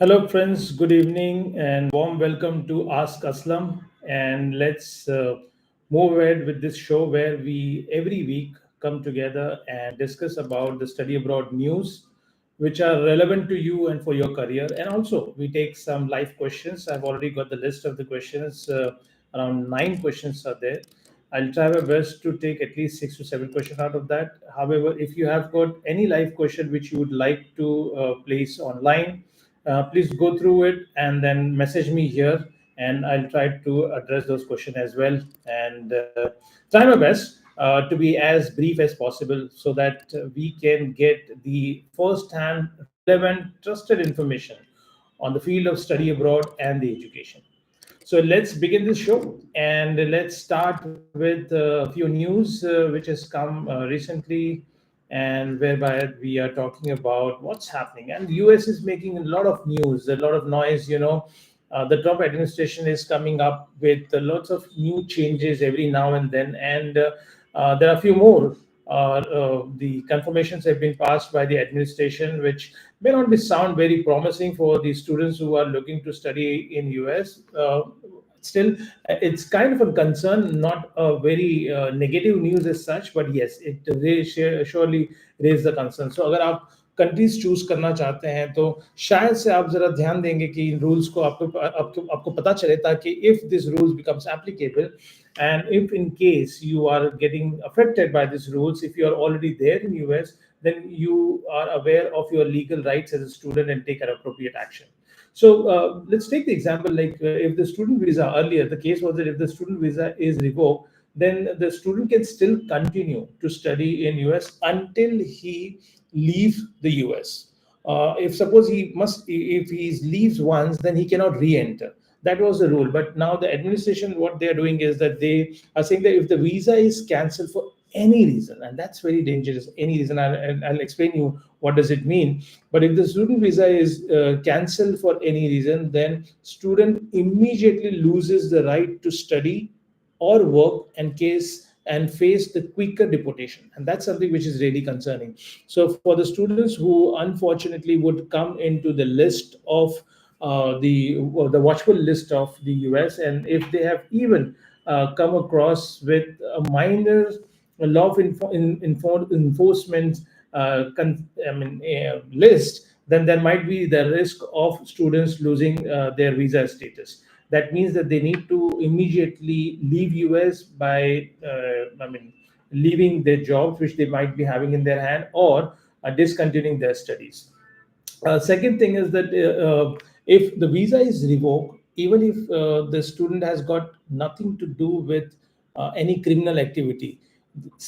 Hello, friends. Good evening and warm welcome to AskAsslam. And let's move ahead with this show where we every week come together and discuss about the study abroad news, which are relevant to you and for your career. And also, we take some live questions. I've already got the list of the questions. Around 9 questions are there. I'll try my best to take at least 6 to 7 questions out of that. However, if you have got any live question which you would like to place online, please go through it and then message me here, and I'll try to address those questions as well, and try my best to be as brief as possible so that we can get the first hand relevant trusted information on the field of study abroad and the education. So let's begin this show, and let's start with a few news which has come recently, and whereby we are talking about what's happening. And the US is making a lot of news, a lot of noise. The Trump administration is coming up with lots of new changes every now and then, and there are a few more. The confirmations have been passed by the administration, which may not be sound very promising for the students who are looking to study in US. Still, it's kind of a concern, not a very negative news as such, but yes, surely raise the concern. So अगर आप countries choose करना चाहते हैं तो शायद से आप जरा ध्यान देंगे कि इन रूल्स को आपको पता चले, ताकि if this rules becomes applicable, and if in case you are getting affected by these rules, if you are already there in US, then you are aware of your legal rights as a student and take an appropriate action. So let's take the example, like if the student visa, earlier the case was that if the student visa is revoked, then the student can still continue to study in US until he leaves the US. If suppose if he leaves once, then he cannot re-enter. That was the rule. But now the administration, what they are doing is that they are saying that if the visa is cancelled for any reason, and that's very dangerous, any reason, I'll explain you what does it mean. But if the student visa is cancelled for any reason, then student immediately loses the right to study or work and face the quicker deportation, and that's something which is really concerning. So for the students who unfortunately would come into the list of the watchful list of the US, and if they have even come across with a minor law of enforcement list, then there might be the risk of students losing their visa status. That means that they need to immediately leave US by leaving their jobs which they might be having in their hand, or discontinuing their studies. Second thing is that if the visa is revoked, even if the student has got nothing to do with any criminal activity,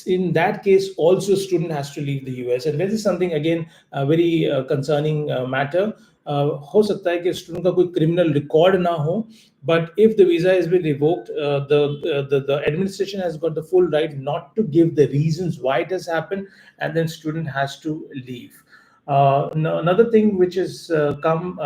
in that case also student has to leave the US. And this is something again a very concerning matter. हो सकता है कि student का कोई criminal record ना हो, but if the visa has been revoked, the administration has got the full right not to give the reasons why it has happened, and then student has to leave. Another thing which has come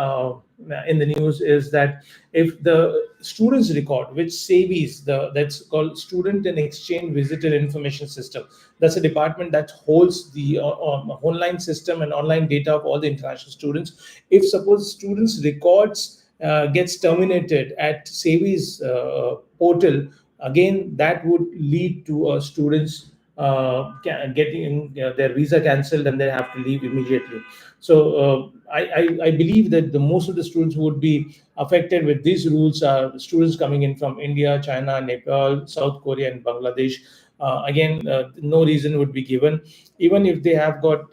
in the news is that if the students record, which SAVIS, that's called Student and Exchange Visitor Information System, that's a department that holds the online system and online data of all the international students. If suppose students records gets terminated at SAVIS portal, again that would lead to students getting their visa cancelled and they have to leave immediately. So I believe that the most of the students who would be affected with these rules are students coming in from India, China, Nepal, South Korea, and Bangladesh. Again, no reason would be given. Even if they have got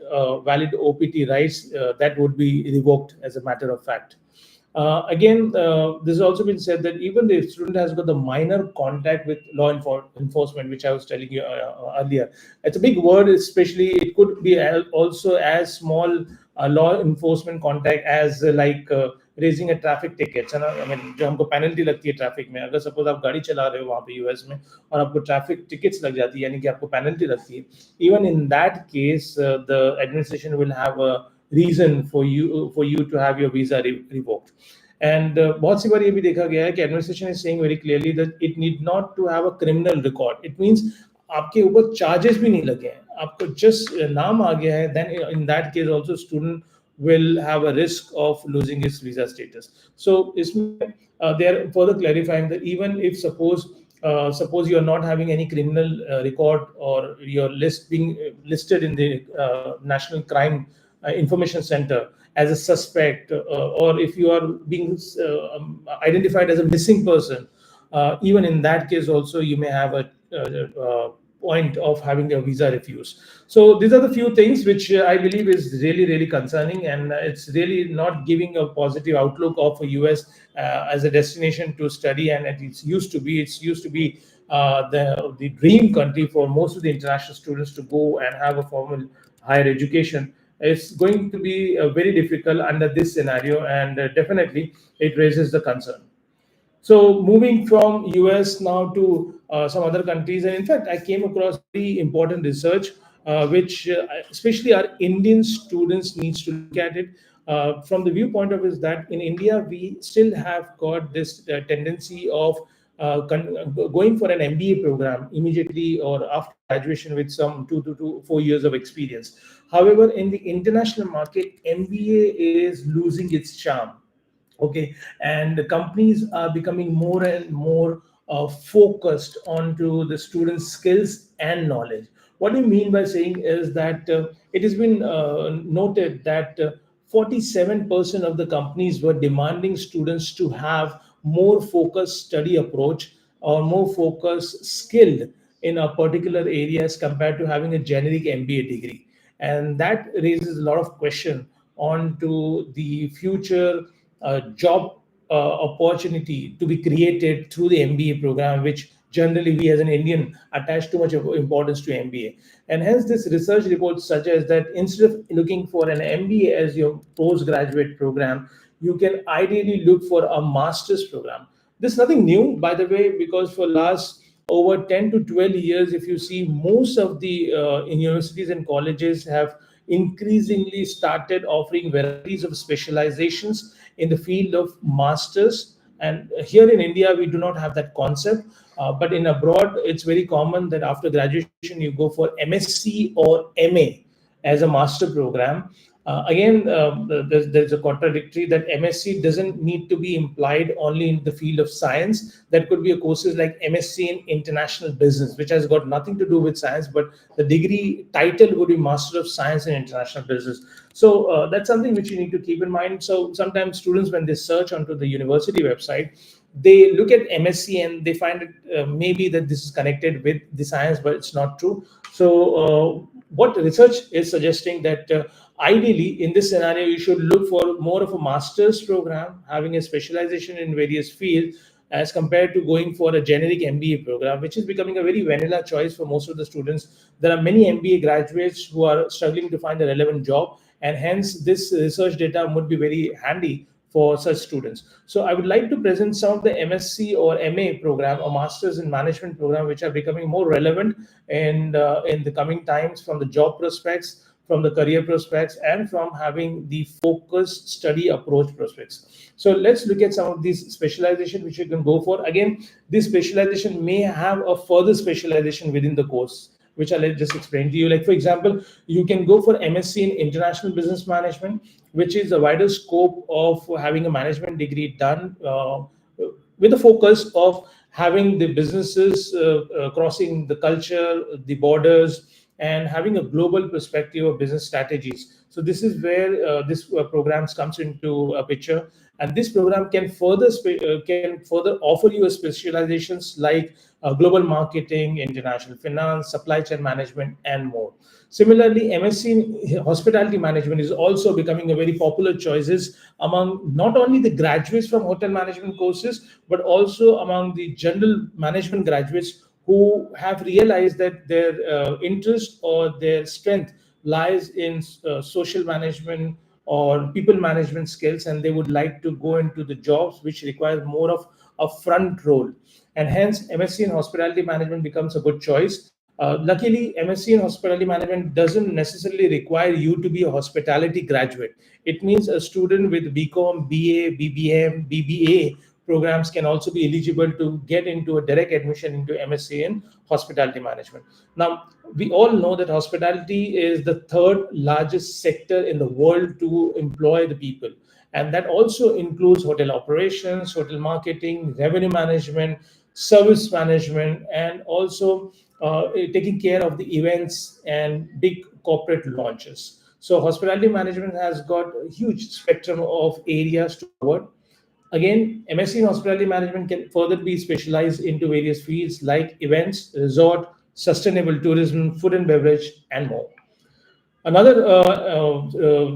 valid OPT rights, that would be revoked as a matter of fact. Again, this has also been said that even the student has got the minor contact with law enforcement, which I was telling you earlier. It's a big word, especially it could be also as small law enforcement contact as raising a traffic ticket. I mean, जो हमको penalty लगती है traffic में, अगर suppose आप गाड़ी चला रहे हो वहाँ पे यूएस में और आपको ट्रैफिक टिकट्स लग जाती है, यानी कि आपको पेनल्टी लगती है, even in that case the administration will have a reason for you to have your visa revoked. And बहुत सी बार ये भी देखा गया है कि administration is saying very clearly that it need not to have a criminal record. It means आपके ऊपर charges भी नहीं लगे हैं, आपको just नाम आ गया है, then in that case also student will have a risk of losing his visa status. So they are further clarifying that even if suppose you are not having any criminal record, or your list being listed in the National Crime Information Center as a suspect, or if you are being identified as a missing person, even in that case also you may have a point of having a visa refused. So these are the few things which I believe is really really concerning, and it's really not giving a positive outlook of a US as a destination to study. And it's used to be the dream country for most of the international students to go and have a formal higher education. It's going to be very difficult under this scenario, and definitely it raises the concern. So moving from US now to some other countries, and in fact, I came across very important research, which especially our Indian students needs to look at it from the viewpoint of is that in India we still have got this tendency of going for an MBA program immediately or after graduation with some 2 to 4 years of experience. However, in the international market, MBA is losing its charm. Okay, and the companies are becoming more and more focused onto the students skills and knowledge. What do you mean by saying is that it has been noted that 47% of the companies were demanding students to have more focused study approach or more focused skilled in a particular area as compared to having a generic MBA degree. And that raises a lot of question on to the future job opportunity to be created through the MBA program, which generally we as an Indian attach too much of importance to MBA. And hence, this research report suggests that instead of looking for an MBA as your postgraduate program, you can ideally look for a master's program. This is nothing new, by the way, because for last over 10 to 12 years, if you see, most of the universities and colleges have increasingly started offering varieties of specializations in the field of masters. And here in India we do not have that concept, but in abroad it's very common that after graduation you go for MSc or MA as a master program. Again, there's a contradictory that MSc doesn't need to be implied only in the field of science. That could be a courses like MSc in international business, which has got nothing to do with science, but the degree title would be Master of Science in International Business. So that's something which you need to keep in mind. So sometimes students, when they search onto the university website, they look at MSc and they find it maybe that this is connected with the science, but it's not true. So what research is suggesting that ideally in this scenario you should look for more of a master's program having a specialization in various fields as compared to going for a generic MBA program, which is becoming a very vanilla choice for most of the students. There are many MBA graduates who are struggling to find a relevant job, and hence this research data would be very handy for such students. So I would like to present some of the MSc or MA program or Masters in Management program, which are becoming more relevant in the coming times from the job prospects, from the career prospects, and from having the focused study approach prospects. So let's look at some of these specialization which you can go for. Again, this specialization may have a further specialization within the course, which I'll just explain to you. Like, for example, you can go for MSc in International Business Management, which is a wider scope of having a management degree done with a focus of having the businesses crossing the culture, the borders, and having a global perspective of business strategies. So this is where this programs comes into a picture, and this program can further offer you a specializations like global marketing, international finance, supply chain management, and more. Similarly, MSc in hospitality management is also becoming a very popular choices among not only the graduates from hotel management courses, but also among the general management graduates who have realized that their interest or their strength lies in social management or people management skills, and they would like to go into the jobs which require more of a front role, and hence MSc in hospitality management becomes a good choice. Luckily, MSc in hospitality management doesn't necessarily require you to be a hospitality graduate. It means a student with BCom, BA, BBM, BBA programs can also be eligible to get into a direct admission into MSc in hospitality management. Now, we all know that hospitality is the third largest sector in the world to employ the people. And that also includes hotel operations, hotel marketing, revenue management, service management, and also taking care of the events and big corporate launches. So, hospitality management has got a huge spectrum of areas to cover. Again, MSc in hospitality management can further be specialized into various fields like events, resort, sustainable tourism, food and beverage, and more. Another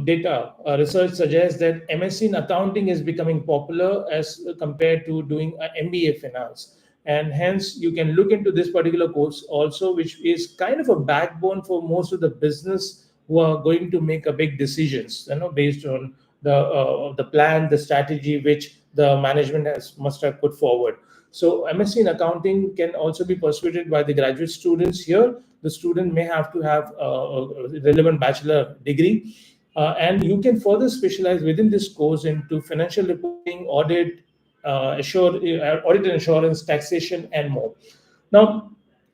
data research suggests that MSc in accounting is becoming popular as compared to doing an MBA finance. And hence, you can look into this particular course also, which is kind of a backbone for most of the business who are going to make a big decisions, based on the plan, the strategy which the management has must have put forward. So MSc in accounting can also be pursued by the graduate students here. The student may have to have a relevant bachelor degree, and you can further specialize within this course into financial reporting, audit and assurance, taxation, and more. Now,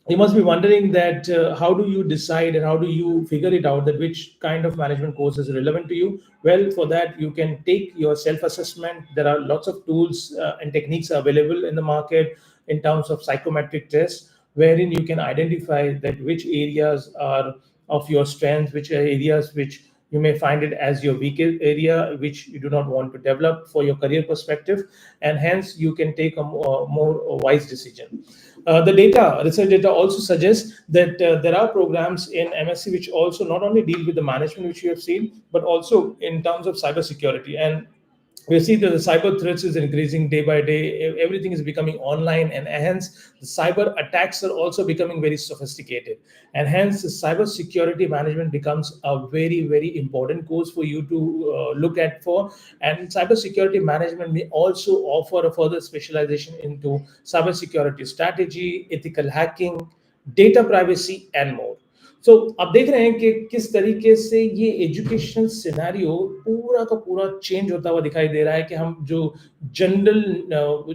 you must be wondering that how do you decide and how do you figure it out that which kind of management course is relevant to you? Well, for that, you can take your self-assessment. There are lots of tools and techniques available in the market in terms of psychometric tests, wherein you can identify that which areas are of your strength, which are areas which you may find it as your weakest area, which you do not want to develop for your career perspective, and hence you can take a more wise decision. Research data also suggests that there are programs in MSc which also not only deal with the management, which you have seen, but also in terms of cybersecurity. And we see that the cyber threats is increasing day by day. Everything is becoming online, and hence the cyber attacks are also becoming very sophisticated. And hence, the cyber security management becomes a very, very important course for you to look at for. And cyber security management may also offer a further specialization into cyber security strategy, ethical hacking, data privacy, and more. सो आप देख रहे हैं कि किस तरीके से ये education scenario पूरा का पूरा चेंज होता हुआ दिखाई दे रहा है कि हम जो जनरल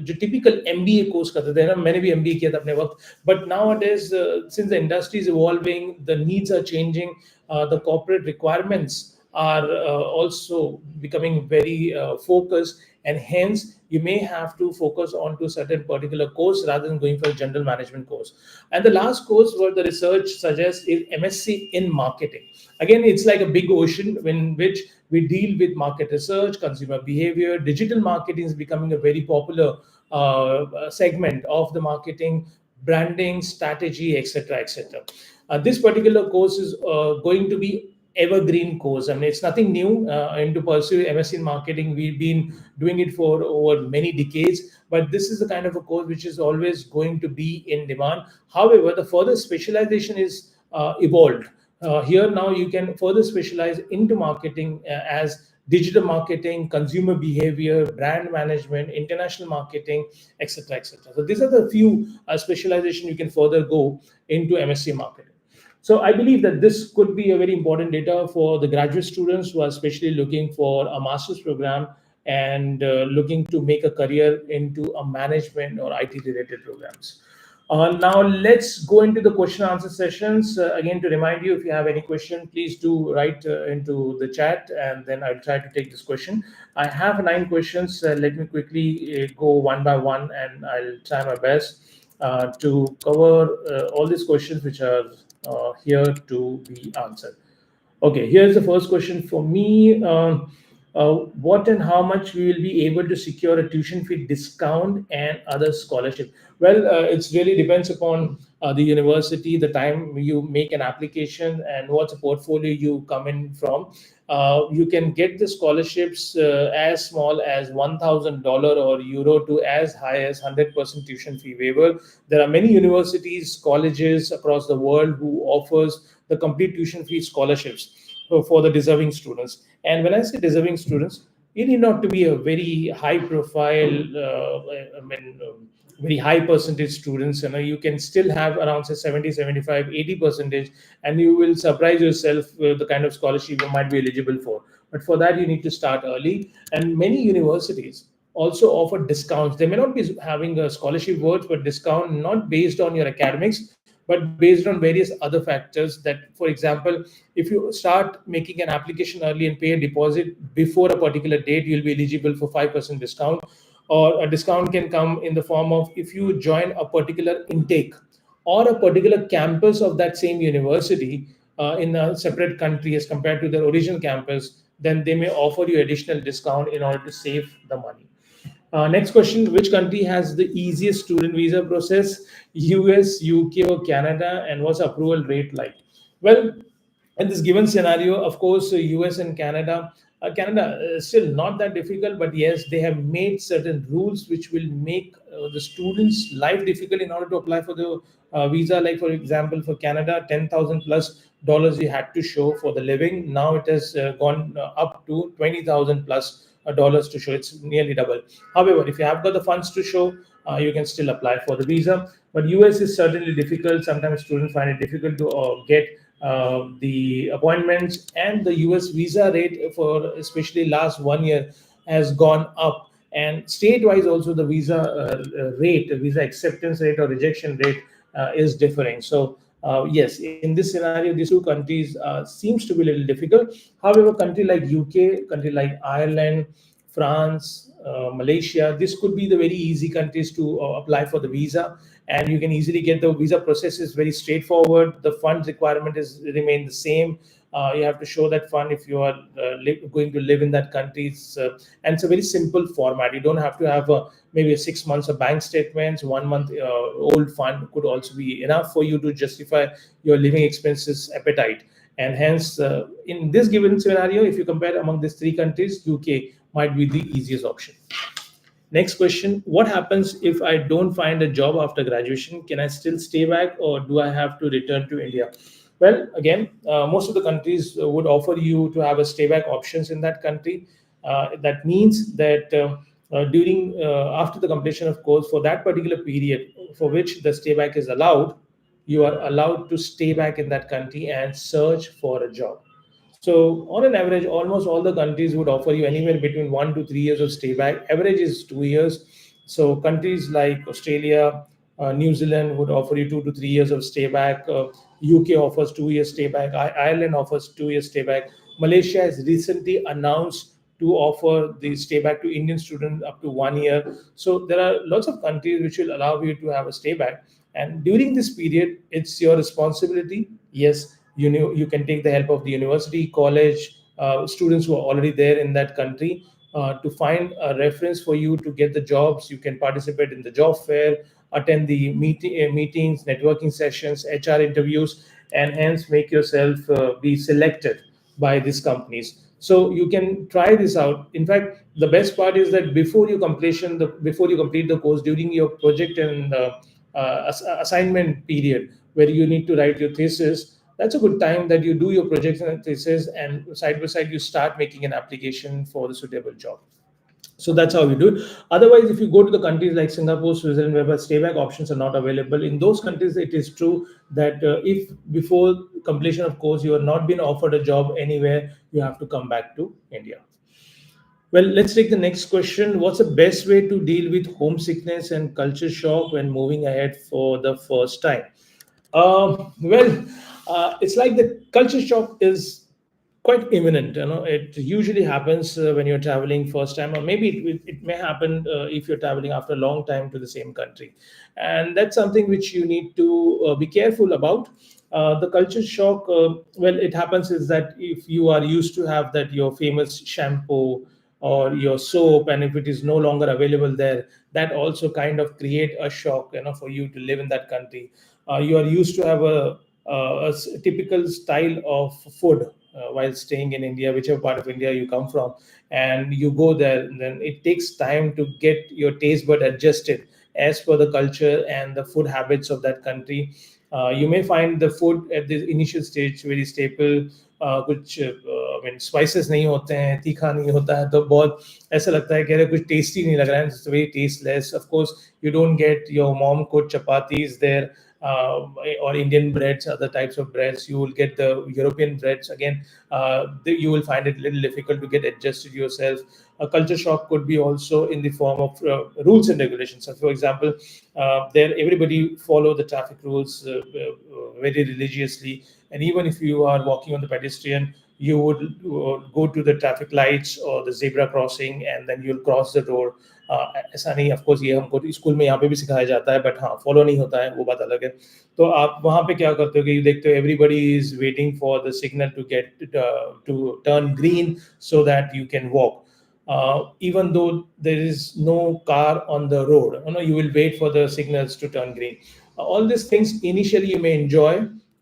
जो टिपिकल एमबीए कोर्स करते थे ना, मैंने भी एमबीए किया था अपने वक्त, but now it is since the industry is evolving, the needs are changing, the corporate requirements are also becoming very focused, and hence you may have to focus on to certain particular course rather than going for a general management course. And the last course what the research suggests is MSc in marketing. Again, it's like a big ocean in which we deal with market research, consumer behavior. Digital marketing is becoming a very popular segment of the marketing, branding, strategy, etc., etc. This particular course is going to be evergreen course. I mean, it's nothing new. And to pursue MSc in marketing, we've been doing it for over many decades, but this is the kind of a course which is always going to be in demand. However, the further specialization is evolved. Here now you can further specialize into marketing as digital marketing, consumer behavior, brand management, international marketing, etc., etc. So these are the few specialization you can further go into MSc marketing. So I believe that this could be a very important data for the graduate students who are especially looking for a master's program and looking to make a career into a management or IT related programs. Now let's go into the question answer sessions. Again, to remind you, if you have any question, please do write into the chat, and then I'll try to take this question. I have 9 questions. Let me quickly go one by one, and I'll try my best to cover all these questions which are here to be answered. Okay, here's the first question for me. What and how much we will be able to secure a tuition fee discount and other scholarship? Well, it really depends upon the university, the time you make an application, and what's a portfolio you come in from. You can get the scholarships as small as $1,000 or euro to as high as 100% tuition fee waiver. There are many universities, colleges across the world who offers the complete tuition fee scholarships for the deserving students. And when I say deserving students, you need not to be a very high profile, very high percentage students. You can still have around say 70, 75, 80%, and you will surprise yourself with the kind of scholarship you might be eligible for. But for that, you need to start early. And many universities also offer discounts. They may not be having a scholarship worth, but discount not based on your academics, but based on various other factors. That, for example, if you start making an application early and pay a deposit before a particular date, you'll be eligible for 5% discount. Or a discount can come in the form of, if you join a particular intake or a particular campus of that same university in a separate country as compared to their original campus, then they may offer you additional discount in order to save the money. Next question: which country has the easiest student visa process? US, UK, or Canada? And what's approval rate like? Well, in this given scenario, of course, US and Canada. Canada is still not that difficult, but yes, they have made certain rules which will make the students' life difficult in order to apply for the visa. Like, for example, for Canada, 10,000 plus dollars you had to show for the living. Now it has gone up to 20,000 plus dollars to show. It's nearly double. However, if you have got the funds to show, you can still apply for the visa. But US is certainly difficult. Sometimes students find it difficult to get the appointments, and the US visa rate for especially last 1 year has gone up. And state-wise also the visa rate, visa acceptance rate or rejection rate is differing. So yes, in this scenario, these two countries seems to be a little difficult. However, country like UK, country like Ireland, France, Malaysia, this could be the very easy countries to apply for the visa, and you can easily get the visa process is very straightforward. The funds requirement is remain the same. You have to show that fund if you are going to live in that country. And it's a very simple format. You don't have to have maybe a 6 months of bank statements. 1 month old fund could also be enough for you to justify your living expenses appetite. And hence, in this given scenario, if you compare among these three countries, UK might be the easiest option. Next question: what happens if I don't find a job after graduation? Can I still stay back, or do I have to return to India? Well, again, most of the countries would offer you to have a stay back options in that country. That means that during after the completion of course, for that particular period for which the stay back is allowed, you are allowed to stay back in that country and search for a job. So, on an average, almost all the countries would offer you anywhere between 1 to 3 years of stay back. Average is 2 years. So, countries like Australia, New Zealand would offer you 2 to 3 years of stay back. UK offers 2 years stay back. Ireland offers 2 years stay back. Malaysia has recently announced to offer the stay back to Indian students up to 1 year. So, there are lots of countries which will allow you to have a stay back. And during this period, it's your responsibility. Yes, you know, you can take the help of the university, college, students who are already there in that country to find a reference for you to get the jobs. You can participate in the job fair, attend the meetings, networking sessions, HR interviews, and hence make yourself be selected by these companies. So you can try this out. In fact, the best part is that before you complete the course, during your project and assignment period, where you need to write your thesis, that's a good time that you do your project and thesis, and side by side you start making an application for the suitable job. So that's how we do it. Otherwise, if you go to the countries like Singapore, Switzerland, where stayback options are not available, in those countries it is true that if before completion of course you are not been offered a job anywhere, you have to come back to India. Well, let's take the next question. What's the best way to deal with homesickness and culture shock when moving ahead for the first time? Well, it's like the culture shock is quite imminent. You know, it usually happens when you're traveling first time, or maybe it may happen if you're traveling after a long time to the same country, and that's something which you need to be careful about. The culture shock, well, it happens is that if you are used to have that your famous shampoo or your soap, and if it is no longer available there, that also kind of create a shock, you know, for you to live in that country. You are used to have a typical style of food while staying in India, whichever part of India you come from, and you go there, then it takes time to get your taste bud adjusted as per the culture and the food habits of that country. You may find the food at the initial stage very staple, कुछ I mean spices नहीं होते हैं, तीखा नहीं होता है, तो बहुत ऐसा लगता है कि अरे कुछ tasty नहीं लग रहा है, it's very tasteless. Of course, you don't get your mom cooked chapatis there. or Indian breads, other types of breads. You will get the European breads again. You will find it a little difficult to get adjusted yourself. A culture shock could be also in the form of rules and regulations. So, for example, there everybody follow the traffic rules very religiously, and even if you are walking on the pedestrian, you would go to the traffic lights or the zebra crossing, and then you'll cross the road. ऐसा नहीं, of course ये हमको school में यहाँ पे भी सिखाया जाता है, बट हाँ फॉलो नहीं होता है, वो बात अलग है. तो आप वहाँ पे क्या करते हो कि देखते हो everybody is waiting for the signal to get to turn green so that you can walk. Even though there is no car on the road, you will wait for the signals to turn green. All these things initially you may enjoy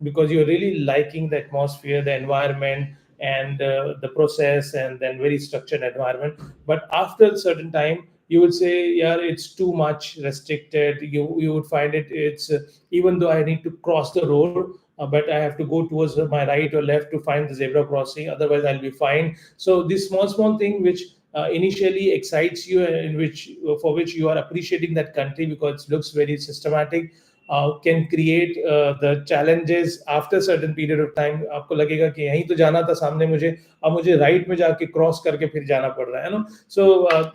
because you're really liking the atmosphere, the environment, and the process, and then very structured environment. But after a certain time, you would say, yeah, it's too much restricted. You would find it's even though I need to cross the road, but I have to go towards my right or left to find the zebra crossing. Otherwise, I'll be fine. So this small thing which initially excites you, and which for which you are appreciating that country because it looks very systematic, can create the challenges after certain period of time. आपको लगेगा कि यहीं तो जाना था सामने मुझे, अब मुझे राइट में जाके क्रॉस करके फिर जाना पड़ रहा है ना. So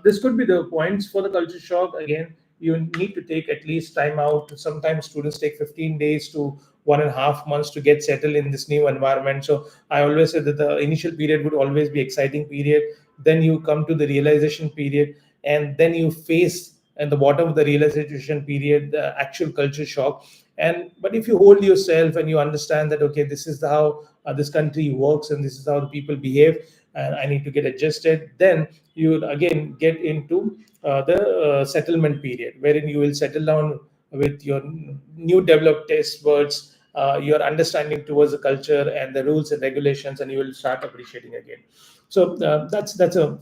this could be the points for the culture shock. Again, you need to take at least time out. Sometimes students take 15 days to 1.5 months to get settled in this new environment. So I always say that the initial period would always be exciting period. Then you come to the realization period, and then you face at the bottom of the realization period the actual culture shock. And but if you hold yourself and you understand that, okay, this is how this country works, and this is how the people behave, and I need to get adjusted, then you would again get into the settlement period, wherein you will settle down with your new developed taste buds, your understanding towards the culture and the rules and regulations, and you will start appreciating again. So that's a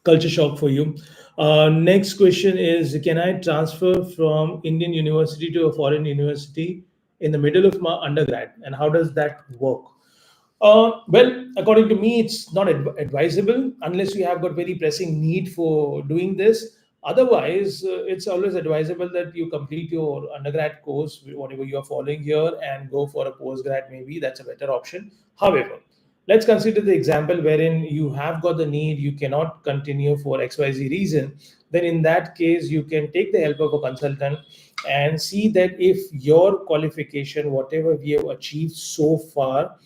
culture shock for you. Next question is, can I transfer from Indian university to a foreign university in the middle of my undergrad, and how does that work? Well, according to me, it's not advisable unless you have got very pressing need for doing this. Otherwise, it's always advisable that you complete your undergrad course, whatever you are following here, and go for a postgrad. Maybe that's a better option. However, let's consider the example wherein you have got the need, you cannot continue for XYZ reason. Then, in that case, you can take the help of a consultant and see that if your qualification, whatever we have achieved so far,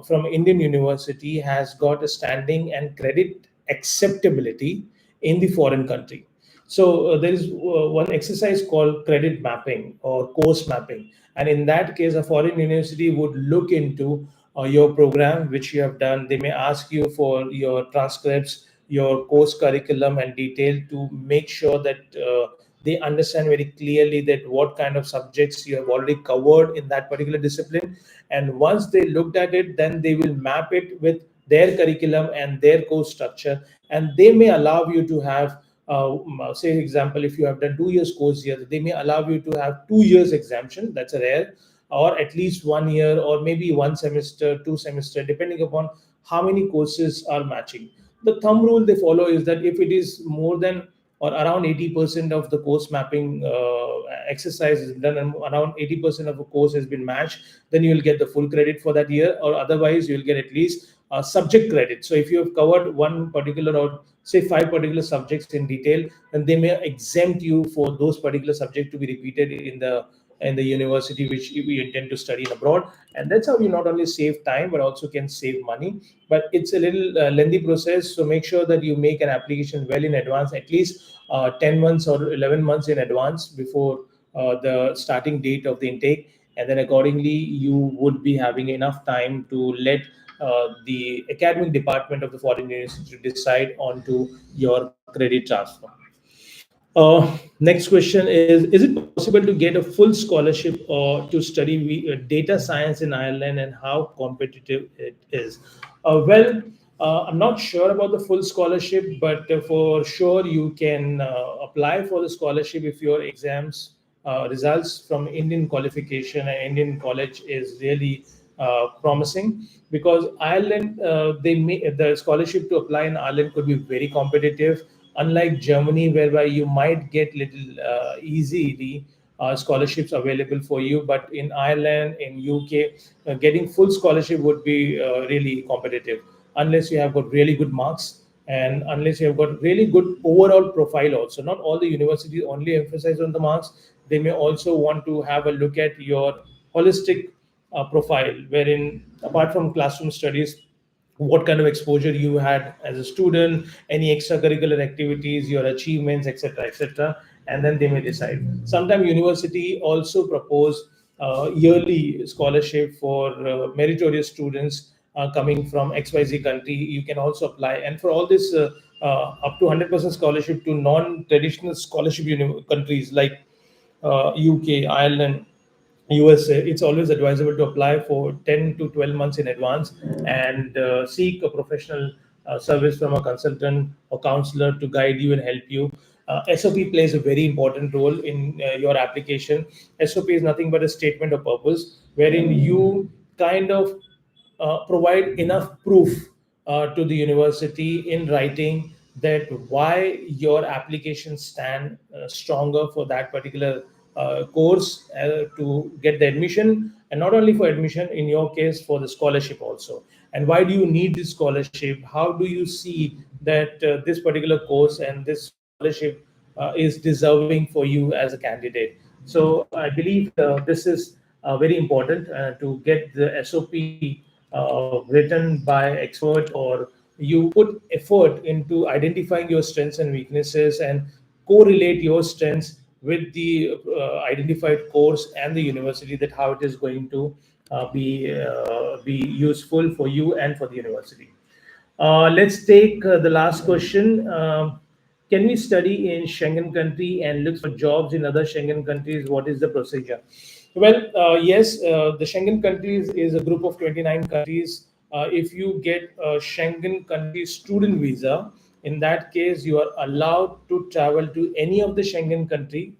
from Indian University has got a standing and credit acceptability in the foreign country. So there is one exercise called credit mapping or course mapping, and in that case, a foreign university would look into your program which you have done. They may ask you for your transcripts, your course curriculum, and detail to make sure that they understand very clearly that what kind of subjects you have already covered in that particular discipline. And once they looked at it, then they will map it with their curriculum and their course structure, and they may allow you to have say example, if you have done 2 years course here, they may allow you to have 2 years exemption. That's a rare, or at least 1 year, or maybe 1 semester, 2 semester, depending upon how many courses are matching. The thumb rule they follow is that if it is more than or around 80% of the course mapping exercise is done, and around 80% of a course has been matched, then you will get the full credit for that year, or otherwise you will get at least subject credit. So if you have covered one particular, or say 5 particular subjects in detail, then they may exempt you for those particular subjects to be repeated in the university which we intend to study abroad. And that's how you not only save time but also can save money. But it's a little lengthy process, so make sure that you make an application well in advance, at least 10 months or 11 months in advance before the starting date of the intake. And then accordingly you would be having enough time to let the academic department of the foreign university to decide onto your credit transfer. Next question is it possible to get a full scholarship or to study data science in Ireland, and how competitive it is? Well, I'm not sure about the full scholarship, but for sure you can apply for the scholarship if your exams results from Indian qualification and Indian college is really promising, because Ireland, the scholarship to apply in Ireland could be very competitive, unlike Germany, whereby you might get little easily scholarships available for you. But in Ireland, in UK, getting full scholarship would be really competitive unless you have got really good marks and unless you have got really good overall profile also. Not all the universities only emphasize on the marks. They may also want to have a look at your holistic profile, wherein apart from classroom studies, what kind of exposure you had as a student, any extracurricular activities, your achievements, etc., etc., and then they may decide. Sometimes university also propose yearly scholarship for meritorious students coming from XYZ country. You can also apply, and for all this, up to 100% scholarship to non-traditional scholarship countries like UK, Ireland, USA, it's always advisable to apply for 10 to 12 months in advance and seek a professional service from a consultant or counselor to guide you and help you. SOP plays a very important role in your application. SOP is nothing but a statement of purpose wherein you kind of provide enough proof to the university in writing that why your application stand stronger for that particular course to get the admission, and not only for admission, in your case for the scholarship also. And why do you need this scholarship? How do you see that this particular course and this scholarship is deserving for you as a candidate? So I believe this is very important to get the SOP written by expert, or you put effort into identifying your strengths and weaknesses and correlate your strengths with the identified course and the university, that how it is going to be useful for you and for the university. Let's take the last question. Can we study in Schengen country and look for jobs in other Schengen countries? What is the procedure? Well, yes, the Schengen countries is a group of 29 countries. If you get a Schengen country student visa, in that case, you are allowed to travel to any of the Schengen country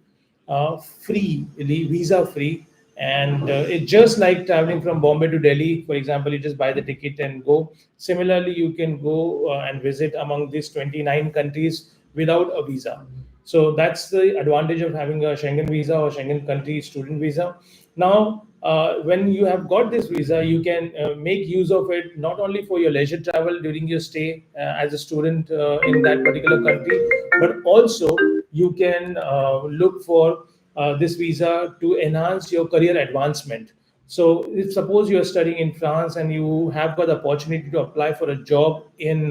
free, visa free. And it's just like traveling from Bombay to Delhi, for example. You just buy the ticket and go. Similarly, you can go and visit among these 29 countries without a visa. So that's the advantage of having a Schengen visa or Schengen country student visa. Now, when you have got this visa, you can make use of it not only for your leisure travel during your stay as a student in that particular country, but also you can look for this visa to enhance your career advancement. So, if suppose you are studying in France and you have got the opportunity to apply for a job in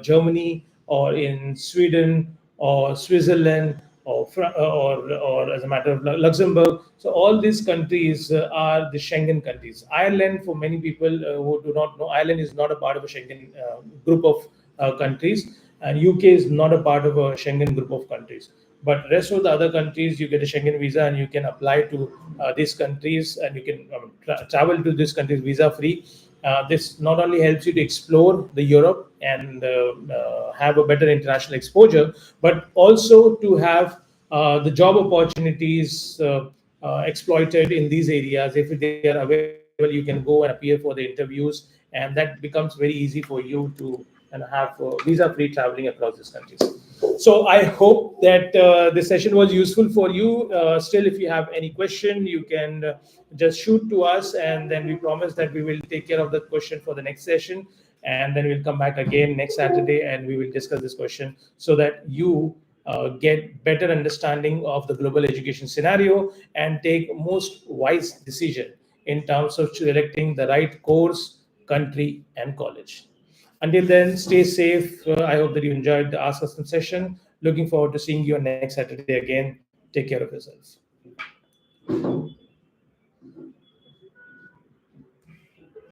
Germany or in Sweden or Switzerland or as a matter of Luxembourg. So all these countries are the Schengen countries. Ireland, for many people who do not know, Ireland is not a part of a Schengen group of countries, and UK is not a part of a Schengen group of countries. But rest of the other countries, you get a Schengen visa and you can apply to these countries, and you can travel to these countries visa free. This not only helps you to explore the Europe and have a better international exposure, but also to have the job opportunities exploited in these areas. If they are available, you can go and appear for the interviews, and that becomes very easy for you to have visa free traveling across these countries. So I hope that this session was useful for you. Still, if you have any question, you can just shoot to us, and then we promise that we will take care of the question for the next session, and then we'll come back again next Saturday, and we will discuss this question so that you get better understanding of the global education scenario and take most wise decision in terms of selecting the right course, country, and college. Until then, stay safe. I hope that you enjoyed the Ask Us session. Looking forward to seeing you on next Saturday again. Take care of yourselves.